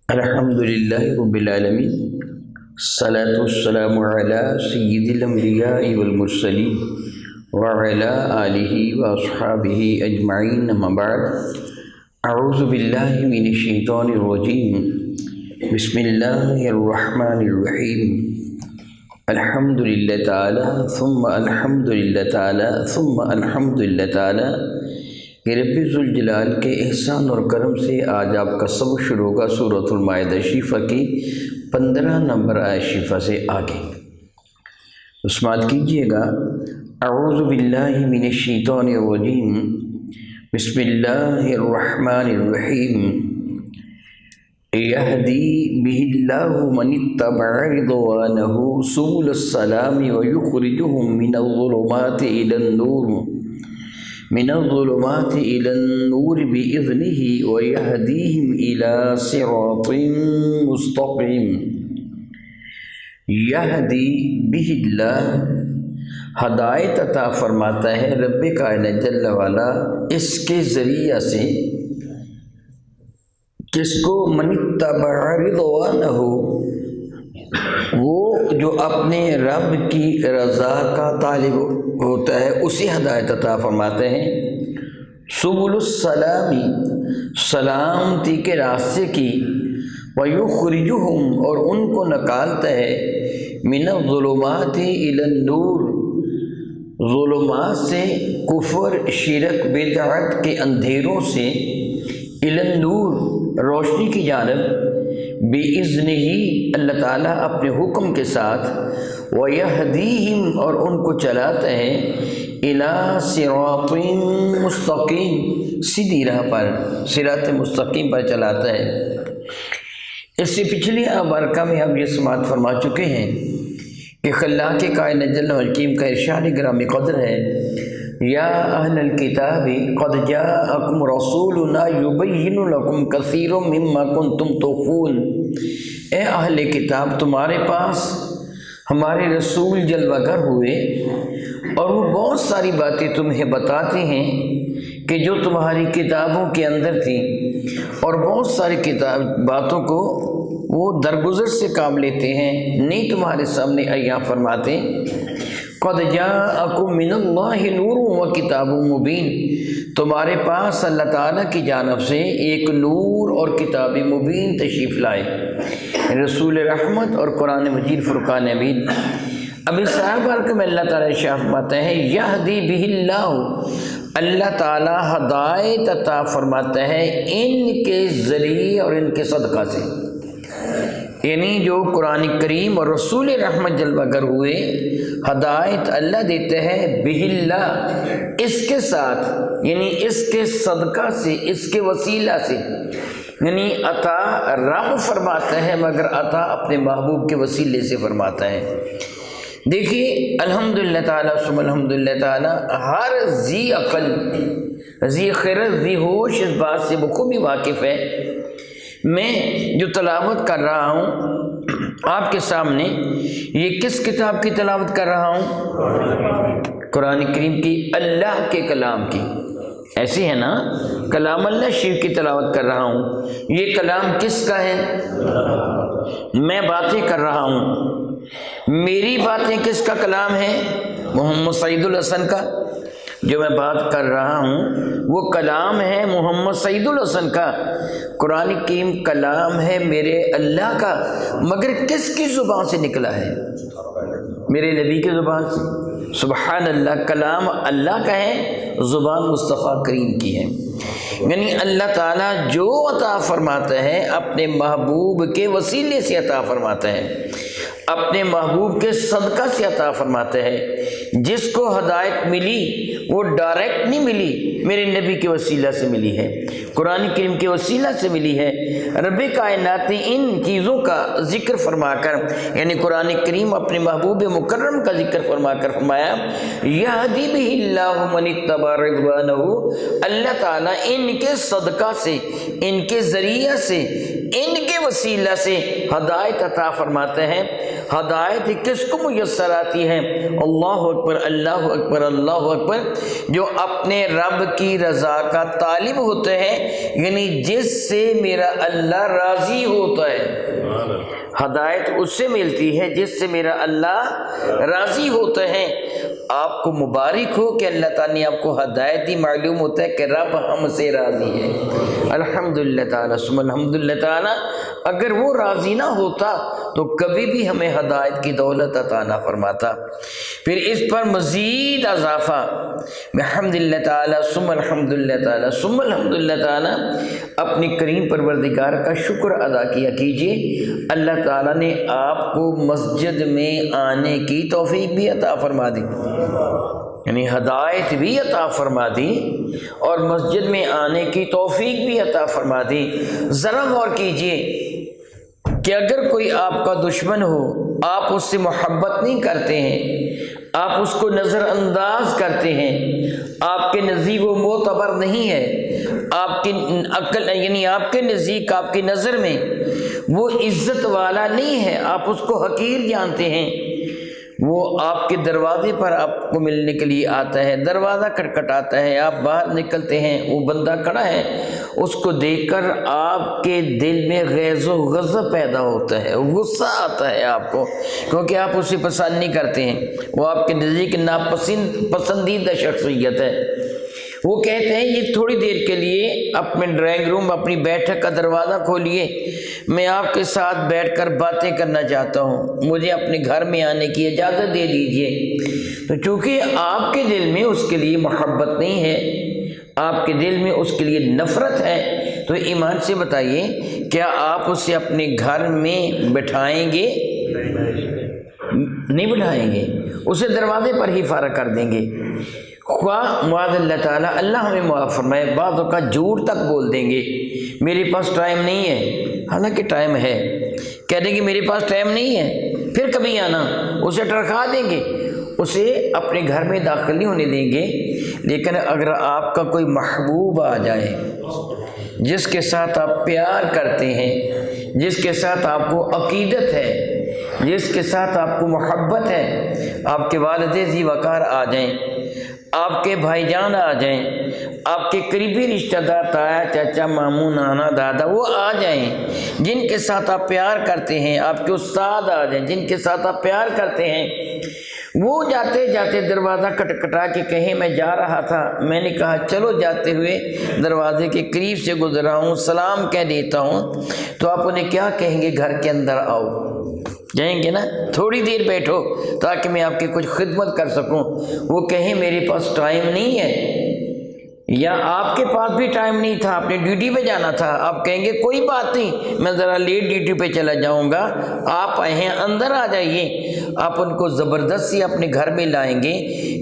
الحمدللہ رب العالمین، الصلاۃ والسلام علی سید الانبیاء والمرسلین وعلی آلہ واصحابہ اجمعین، اما بعد، اعوذ باللہ من الشیطان الرجیم، بسم اللہ الرحمن الرحیم، الحمدللہ تعالی ثم الحمدللہ تعالی ثم الحمدللہ تعالی کہ رب ذوالجلال کے احسان اور کرم سے آج آپ کا سبق شروع ہوگا سورۃ المائدہ شریفہ کی 15 نمبر آیت شریفہ سے آگے۔ سماعت کیجئے گا۔ اعوذ باللہ من الشیطان الرجیم، بسم اللہ الرحمن الرحیم، یہدی بہ اللہ من اتبع رضوانہ سبل السلام ویخرجہم من الظلمات إلى النور بإذنه ويهديهم إلى صراط مستقيم۔ یہدی بہ اللہ، ہدایت عطا فرماتا ہے رب کائنات جل والا اس کے ذریعہ سے، کس کو؟ من اتبع رضوانہ، وہ جو اپنے رب کی رضا کا طالب ہوتا ہے اسے ہدایت عطا فرماتے ہیں۔ سبل السلامی، سلامتی کے راستے کی، ویخرجہم، اور ان کو نکالتا ہے، من الظلمات الی النور، ظلمات سے، کفر شرک بدعت کے اندھیروں سے، الی النور، روشنی کی جانب، بِإِذْنِهِ، اللہ تعالیٰ اپنے حکم کے ساتھ، وَيَهْدِيهِمْ، اور ان کو چلاتا ہے، إِلَىٰ صِرَاطٍ مستقیم، سیدھی راہ پر، صراط مستقیم پر چلاتا ہے۔ اس سے پچھلی برکہ میں ہم یہ سماعت فرما چکے ہیں کہ خلاق کائنات جل حکیم کا ارشاد گرامی قدر ہے، یا اہل الکتاب قد جاءکم رسولنا یبین لکم کثیر مما کنتم تخفون، اے اہل کتاب، تمہارے پاس ہمارے رسول جلوہ گر ہوئے اور وہ بہت ساری باتیں تمہیں بتاتے ہیں کہ جو تمہاری کتابوں کے اندر تھی، اور بہت ساری باتوں کو وہ درگزر سے کام لیتے ہیں، نہیں تمہارے سامنے عیاں فرماتے۔ قد جاءکم من اللہ نور و کتاب مبین، تمہارے پاس اللہ تعالیٰ کی جانب سے ایک نور اور کتاب مبین تشریف لائے، رسول رحمت اور قرآن مجید فرقان امین۔ اب اس آیت میں اللہ تعالیٰ ارشاد فرماتا ہے، یہدی بہ اللہ، اللہ تعالیٰ ہدایت عطا فرماتا ہے ان کے ذریعے اور ان کے صدقہ سے، یعنی جو قرآن کریم اور رسول رحمت جلوہ گر ہوئے، ہدایت اللہ دیتے ہیں بہ اللہ، اس کے ساتھ، یعنی اس کے صدقہ سے، اس کے وسیلہ سے، یعنی عطا رب فرماتا ہے مگر عطا اپنے محبوب کے وسیلے سے فرماتا ہے۔ دیکھیے الحمدللہ تعالیٰ ثم الحمدللہ تعالیٰ، ہر ذی عقل، ذی خرد، ذی ہوش اس بات سے بخوبی واقف ہے۔ میں جو تلاوت کر رہا ہوں آپ کے سامنے، یہ کس کتاب کی تلاوت کر رہا ہوں؟ قرآن کریم کی، اللہ کے کلام کی، ایسی ہے نا، کلام اللہ شریف کی تلاوت کر رہا ہوں۔ یہ کلام کس کا ہے؟ میں باتیں کر رہا ہوں، میری باتیں کس کا کلام ہے؟ محمد سعید الحسن کا۔ جو میں بات کر رہا ہوں وہ کلام ہے محمد سعید الحسن کا، قرآن کریم کلام ہے میرے اللہ کا، مگر کس کی زبان سے نکلا ہے؟ میرے نبی کی زبان سے۔ سبحان اللہ، کلام اللہ کا ہے، زبان مصطفیٰ کریم کی ہے۔ یعنی اللہ تعالیٰ جو عطا فرماتا ہے اپنے محبوب کے وسیلے سے عطا فرماتا ہے، اپنے محبوب کے صدقہ سے عطا فرماتا ہے۔ جس کو ہدایت ملی وہ ڈائریکٹ نہیں ملی، میرے نبی کے وسیلہ سے ملی ہے، قرآن کریم کے وسیلہ سے ملی ہے۔ رب کائنات نے ان چیزوں کا ذکر فرما کر، یعنی قرآن کریم اپنے محبوب مکرم کا ذکر فرما کر فرمایا، یہدی بہ اللہ من اتبع رضوانہ، اللہ تعالیٰ ان کے صدقہ سے، ان کے ذریعہ سے، ان کے وسیلہ سے ہدایت عطا فرماتے ہیں۔ ہدایت کس کو میسر آتی ہے؟ اللہ اکبر اللہ اکبر اللہ اکبر، جو اپنے رب کی رضا کا طالب ہوتے ہیں، یعنی جس سے میرا اللہ راضی ہوتا ہے۔ ہدایت اس سے ملتی ہے جس سے میرا اللہ راضی ہوتا ہے۔ آپ کو مبارک ہو کہ اللہ تعالیٰ نے آپ کو ہدایت دی، معلوم ہوتا ہے کہ رب ہم سے راضی ہے۔ الحمدللہ تعالیٰ ثم الحمدللہ تعالیٰ، اگر وہ راضی نہ ہوتا تو کبھی بھی ہمیں ہدایت کی دولت عطا نہ فرماتا۔ پھر اس پر مزید اضافہ، الحمدللہ تعالیٰ ثم الحمدللہ تعالیٰ ثم الحمدللہ تعالیٰ، اپنی کریم پروردگار کا شکر ادا کیا کیجئے۔ اللہ تعالیٰ نے آپ کو مسجد میں آنے کی توفیق بھی عطا فرما دی، یعنی ہدایت بھی عطا فرما دی اور مسجد میں آنے کی توفیق بھی عطا فرما دی۔ ذرا غور کیجئے کہ اگر کوئی آپ کا دشمن ہو، آپ اس سے محبت نہیں کرتے ہیں، آپ اس کو نظر انداز کرتے ہیں، آپ کے نزدیک وہ معتبر نہیں ہے، آپ کی عقل یعنی آپ کے نزدیک آپ کی نظر میں وہ عزت والا نہیں ہے، آپ اس کو حقیر جانتے ہیں، وہ آپ کے دروازے پر آپ کو ملنے کے لیے آتا ہے، دروازہ کھٹکھٹاتا ہے، آپ باہر نکلتے ہیں، وہ بندہ کھڑا ہے، اس کو دیکھ کر آپ کے دل میں غیظ و غضب پیدا ہوتا ہے، غصہ آتا ہے آپ کو، کیونکہ آپ اسے پسند نہیں کرتے ہیں، وہ آپ کے نزدیک پسندیدہ شخصیت ہے۔ وہ کہتے ہیں یہ تھوڑی دیر کے لیے اپنے ڈرائنگ روم اپنی بیٹھک کا دروازہ کھولیے، میں آپ کے ساتھ بیٹھ کر باتیں کرنا چاہتا ہوں، مجھے اپنے گھر میں آنے کی اجازت دے دیجئے۔ تو چونکہ آپ کے دل میں اس کے لیے محبت نہیں ہے، آپ کے دل میں اس کے لیے نفرت ہے، تو ایمان سے بتائیے کیا آپ اسے اپنے گھر میں بٹھائیں گے؟ نہیں بٹھائیں گے، اسے دروازے پر ہی فارغ کر دیں گے۔ خواہ معاذ اللہ تعالیٰ، اللہ ہمیں معاف فرمائے، بعض اوقات جھوٹ تک بول دیں گے، میرے پاس ٹائم نہیں ہے، حالانکہ ٹائم ہے، کہہ دیں گے میرے پاس ٹائم نہیں ہے، پھر کبھی آنا، اسے ٹرکھا دیں گے، اسے اپنے گھر میں داخل نہیں ہونے دیں گے۔ لیکن اگر آپ کا کوئی محبوب آ جائے، جس کے ساتھ آپ پیار کرتے ہیں، جس کے ساتھ آپ کو عقیدت ہے، جس کے ساتھ آپ کو محبت ہے، آپ کے والد ذی وقار آ جائیں، آپ کے بھائی جان آ جائیں، آپ کے قریبی رشتہ دار تایا چاچا ماموں نانا دادا وہ آ جائیں، جن کے ساتھ آپ پیار کرتے ہیں، آپ کے استاد آ جائیں جن کے ساتھ آپ پیار کرتے ہیں، وہ جاتے جاتے دروازہ کھٹکھٹا کے کہیں میں جا رہا تھا، میں نے کہا چلو جاتے ہوئے دروازے کے قریب سے گزرا ہوں، سلام کہہ دیتا ہوں، تو آپ انہیں کیا کہیں گے؟ گھر کے اندر آؤ، جائیں گے نا؟ تھوڑی دیر بیٹھو تاکہ میں آپ کی کچھ خدمت کر سکوں۔ وہ کہیں میرے پاس ٹائم نہیں ہے، یا آپ کے پاس بھی ٹائم نہیں تھا، آپ نے ڈیوٹی پہ جانا تھا، آپ کہیں گے کوئی بات نہیں میں ذرا لیٹ ڈیوٹی پہ چلا جاؤں گا، آپ آئے ہیں اندر آ جائیے، آپ ان کو زبردستی اپنے گھر میں لائیں گے۔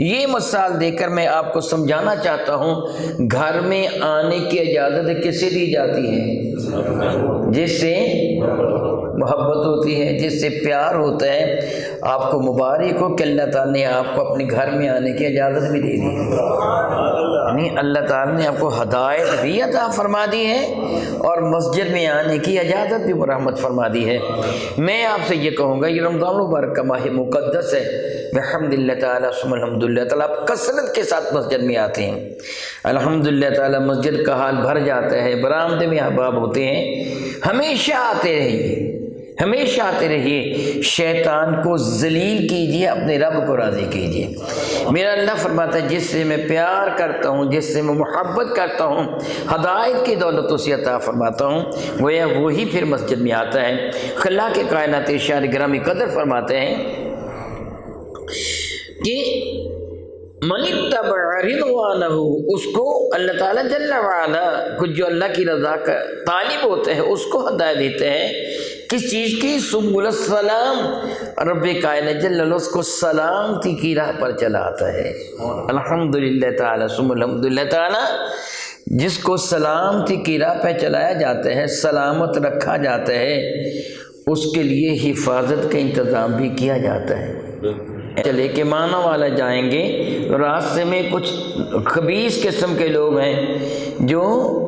یہ مثال دے کر میں آپ کو سمجھانا چاہتا ہوں، گھر میں آنے کی اجازت کس سے دی جاتی ہے؟ جس سے محبت ہوتی ہے، جس سے پیار ہوتا ہے۔ آپ کو مبارک ہو کہ اللہ تعالیٰ نے آپ کو اپنے گھر میں آنے کی اجازت بھی دے دی ہے، یعنی اللہ تعالیٰ نے آپ کو ہدایت بھی عطا فرما دی ہے اور مسجد میں آنے کی اجازت بھی مرحمت فرما دی ہے۔ میں آپ سے یہ کہوں گا، یہ رمضان المبارک کا ماہ مقدس ہے، بحمدللہ تعالیٰ ثم الحمدللہ تعالیٰ آپ کثرت کے ساتھ مسجد میں آتے ہیں، الحمدللہ تعالیٰ مسجد کا حال بھر جاتا ہے، برآمدے میں احباب ہوتے ہیں، ہمیشہ آتے رہیے، ہمیشہ آتے رہیے، شیطان کو ذلیل کیجیے، اپنے رب کو راضی کیجیے۔ میرا اللہ فرماتا ہے جس سے میں پیار کرتا ہوں، جس سے میں محبت کرتا ہوں، ہدایت کی دولت اسے عطا فرماتا ہوں، وہی پھر مسجد میں آتا ہے۔ خلا کے کائنات ارشاد گرامی قدر فرماتے ہیں کہ من اتبع رضوانہ، اس کو اللہ تعالیٰ جل وعلا کچھ جو اللہ کی رضا کا طالب ہوتے ہیں اس کو ہدایت دیتے ہیں، کس چیز کی؟ سبل السلام، رب کائنات جل وعلا اس کو سلامتی کی راہ پر چلاتا ہے۔ الحمدللہ تعالیٰ ثم الحمدللہ تعالیٰ، جس کو سلامتی کی راہ پہ چلایا جاتا ہے، سلامت رکھا جاتا ہے، اس کے لیے حفاظت کا انتظام بھی کیا جاتا ہے۔ چلے کہ مانا والا جائیں گے تو راستے میں کچھ خبیث قسم کے لوگ ہیں جو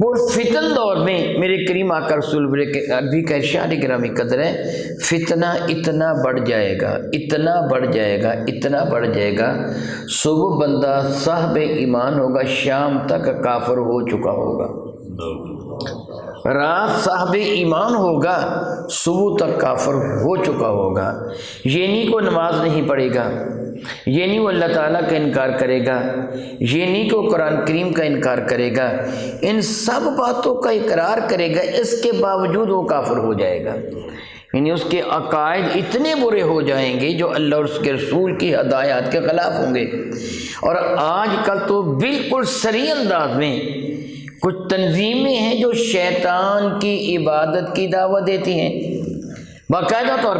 اور فتن دور میں میرے کریم آقا رسول بھی کا ارشاد گرامی قدر ہے، فتنہ اتنا بڑھ جائے گا، اتنا بڑھ جائے گا، اتنا بڑھ جائے گا، صبح بندہ صاحب ایمان ہوگا، شام تک کافر ہو چکا ہوگا، رات صاحب ایمان ہوگا، صبح تک کافر ہو چکا ہوگا۔ یہ نہیں کو نماز نہیں پڑھے گا، یہ نہیں وہ اللہ تعالیٰ کا انکار کرے گا، یہ نہیں کہ وہ قرآن کریم کا انکار کرے گا، ان سب باتوں کا اقرار کرے گا، اس کے باوجود وہ کافر ہو جائے گا۔ یعنی اس کے عقائد اتنے برے ہو جائیں گے جو اللہ اور اس کے رسول کی ہدایات کے خلاف ہوں گے۔ اور آج کل تو بالکل صریح انداز میں کچھ تنظیمیں ہیں جو شیطان کی عبادت کی دعوت دیتی ہیں، باقاعدہ طور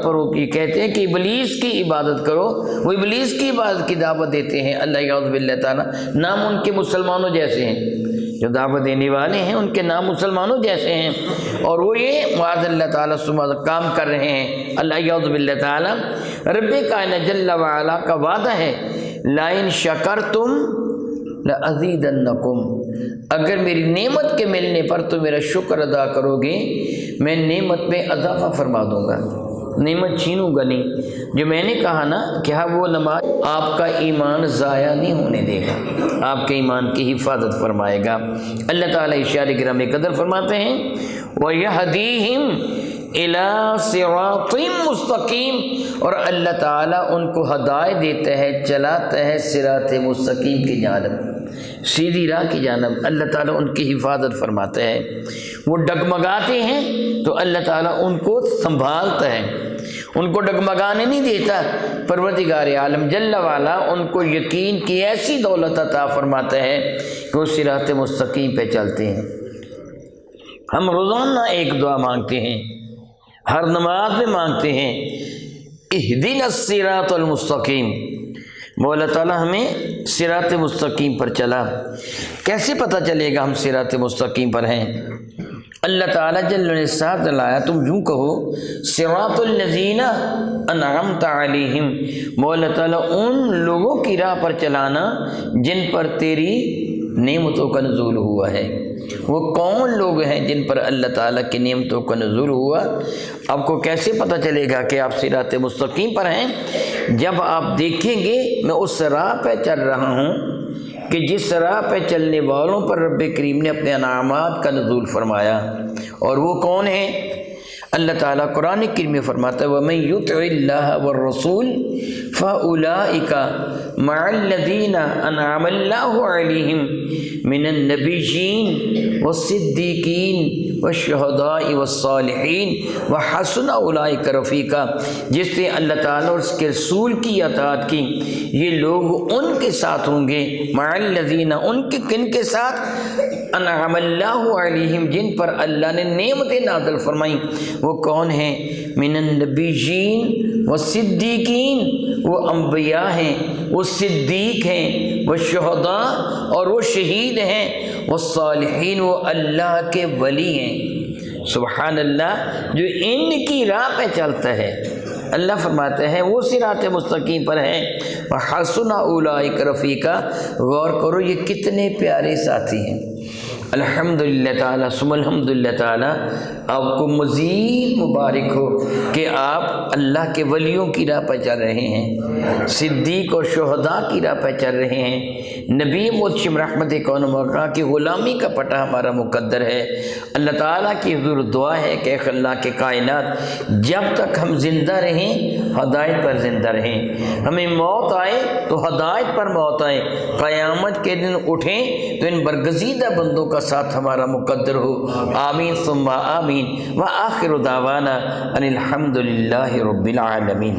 پر وہ یہ کہتے ہیں کہ ابلیس کی عبادت کرو، وہ ابلیس کی عبادت کی دعوت دیتے ہیں، اللہ اعوذ باللہ تعالیٰ، نام ان کے مسلمانوں جیسے ہیں، جو دعوت دینے والے ہیں ان کے نام مسلمانوں جیسے ہیں، اور وہ یہ معاذ اللہ تعالیٰ کام کر رہے ہیں، اللہ اعوذ باللہ تعالیٰ۔ رب کائنات جل وعلا کا وعدہ ہے، لَإِن شَكَرْتُمْ لَأَزِيدَنَّكُمْ، اگر میری نعمت کے ملنے پر تو میرا شکر ادا کرو گے، میں نعمت میں اضافہ فرما دوں گا، نعمت چھینوں گا نہیں۔ جو میں نے کہا نا کہ ہاں وہ نماز آپ کا ایمان ضائع نہیں ہونے دے گا، آپ کے ایمان کی حفاظت فرمائے گا۔ اللہ تعالیٰ ارشاد گرامی قدر فرماتے ہیں، وَيَهْدِيهِمْ إِلَىٰ صِرَاطٍ مُسْتَقِيمٍ، اور اللہ تعالیٰ ان کو ہدایت دیتا ہے، چلاتا ہے صراط مستقیم کی جانب، سیدھی راہ کی جانب، اللہ تعالیٰ ان کی حفاظت فرماتا ہے۔ وہ ڈگمگاتے ہیں تو اللہ تعالیٰ ان کو سنبھالتا ہے، ان کو ڈگمگانے نہیں دیتا۔ پروردگار عالم جل وعلا ان کو یقین کی ایسی دولت عطا فرماتا ہے کہ وہ صراط مستقیم پہ چلتے ہیں۔ ہم روزانہ ایک دعا مانگتے ہیں، ہر نماز میں مانگتے ہیں، اہدنا الصراط المستقیم، مولا تعالیٰ ہمیں صراط مستقیم پر چلا۔ کیسے پتہ چلے گا ہم صراط مستقیم پر ہیں؟ اللہ تعالیٰ جل نے ساتھ لایا، تم یوں کہو صراط الذین انعمت علیہم، مولا تعالیٰ ان لوگوں کی راہ پر چلانا جن پر تیری نعمتوں کا نزول ہوا ہے۔ وہ کون لوگ ہیں جن پر اللہ تعالیٰ کی نعمتوں کا نزول ہوا؟ آپ کو کیسے پتہ چلے گا کہ آپ صراط مستقیم پر ہیں؟ جب آپ دیکھیں گے میں اس راہ پہ چل رہا ہوں کہ جس راہ پہ چلنے والوں پر رب کریم نے اپنے انعامات کا نزول فرمایا، اور وہ کون ہیں؟ اللہ تعالیٰ قرآن کریم میں فرماتا ہے، وَمَن يُطِعِ اللَّهَ وَالرَّسُولَ فَأُولَٰئِكَ مَعَ الَّذِينَ أَنْعَمَ اللَّهُ عَلَيْهِمْ مِنَ النَّبِيِّينَ وَالصِّدِّيقِينَ وَالشُّهَدَاءِ وَالصَّالِحِينَ وَحَسُنَ أُولَٰئِكَ رَفِيقًا، جس نے اللہ تعالیٰ اور اس کے رسول کی اطاعت کی، یہ لوگ ان کے ساتھ ہوں گے، مع الذین، ان کے کن کے ساتھ، انعم اللہ علیہم، جن پر اللہ نے نعمتیں نازل فرمائیں۔ وہ کون ہیں؟ من النبیین والصدیقین، وہ انبیاء ہیں، وہ صدیق ہیں، وہ شہداء، اور وہ شہید ہیں، والصالحین، وہ اللہ کے ولی ہیں۔ سبحان اللہ، جو ان کی راہ پہ چلتا ہے، اللہ فرماتے ہیں وہ صراط مستقیم پر ہیں۔ وحسن اولئک رفیقا، غور کرو یہ کتنے پیارے ساتھی ہیں۔ الحمدللہ تعالیٰ ثم الحمدللہ تعالیٰ، آپ کو مزید مبارک ہو کہ آپ اللہ کے ولیوں کی راہ پر چل رہے ہیں، صدیق اور شہداء کی راہ پر چل رہے ہیں، نبی مجشم رحمت کون موقع کی غلامی کا پٹا ہمارا مقدر ہے۔ اللہ تعالیٰ کی حضور دعا ہے کہ اے اللہ کے کائنات، جب تک ہم زندہ رہیں ہدایت پر زندہ رہیں، ہمیں موت آئے تو ہدایت پر موت آئے، قیامت کے دن اٹھیں تو ان برگزیدہ بندوں کا ساتھ ہمارا مقدر ہو۔ آمین ثم آمین، وآخر دعوانا ان الحمد للہ رب العالمین۔